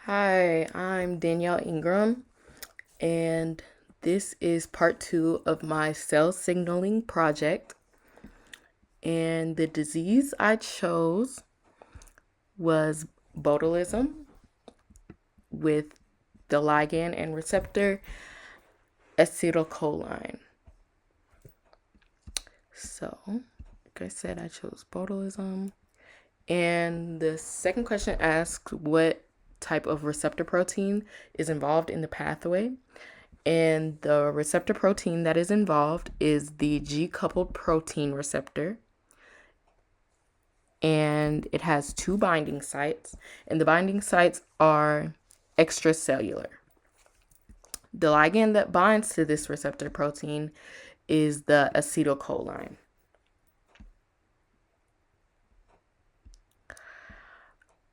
Hi, I'm Danielle Ingram, and this is part two of my cell signaling project. And the disease I chose was botulism with the ligand and receptor acetylcholine. So, like I said, I chose botulism. And the second question asks what type of receptor protein is involved in the pathway. And the receptor protein that is involved is the G coupled protein receptor. And it has two binding sites, and the binding sites are extracellular. The ligand that binds to this receptor protein is the acetylcholine.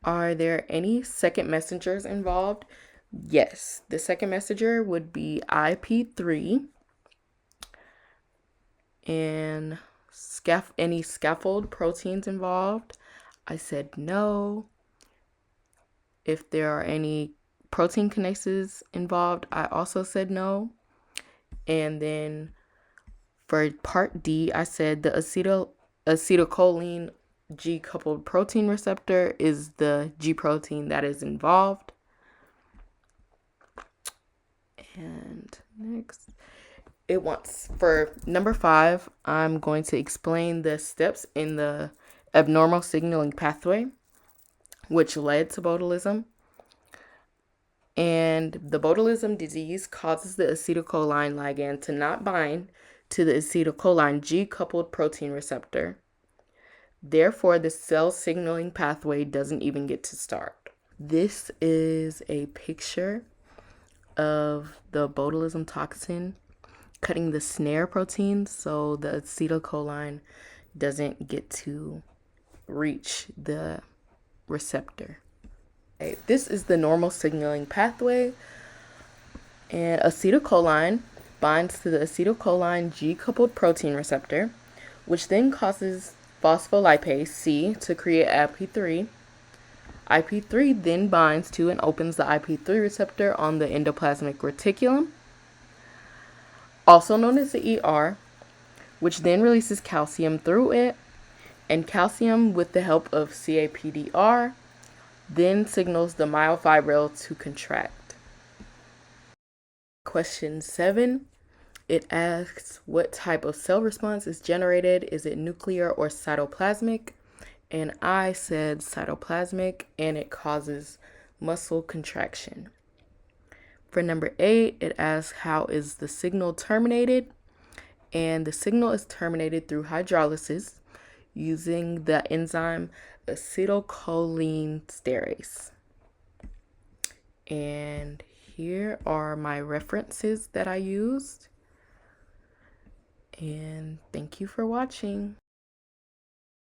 Are there any second messengers involved? Yes, the second messenger would be IP3, and any scaffold proteins involved. I said no. If there are any protein kinases involved, I also said no. And then for part D, I said the acetylcholine G coupled protein receptor is the G protein that is involved. And next, it wants for number 5, I'm going to explain the steps in the abnormal signaling pathway, which led to botulism. And the botulism disease causes the acetylcholine ligand to not bind to the acetylcholine G coupled protein receptor. Therefore, the cell signaling pathway doesn't even get to start. This is a picture of the botulism toxin cutting the snare protein so the acetylcholine doesn't get to reach the receptor. Okay, this is the normal signaling pathway, and acetylcholine binds to the acetylcholine G coupled protein receptor, which then causes phospholipase C to create IP3. IP3 then binds to and opens the IP3 receptor on the endoplasmic reticulum, also known as the ER, which then releases calcium through it, and calcium, with the help of CAPDR, then signals the myofibril to contract. Question 7, it asks what type of cell response is generated. Is it nuclear or cytoplasmic? And I said cytoplasmic, and it causes muscle contraction. For number 8, it asks how is the signal terminated? And the signal is terminated through hydrolysis using the enzyme acetylcholinesterase. And here are my references that I used. And thank you for watching.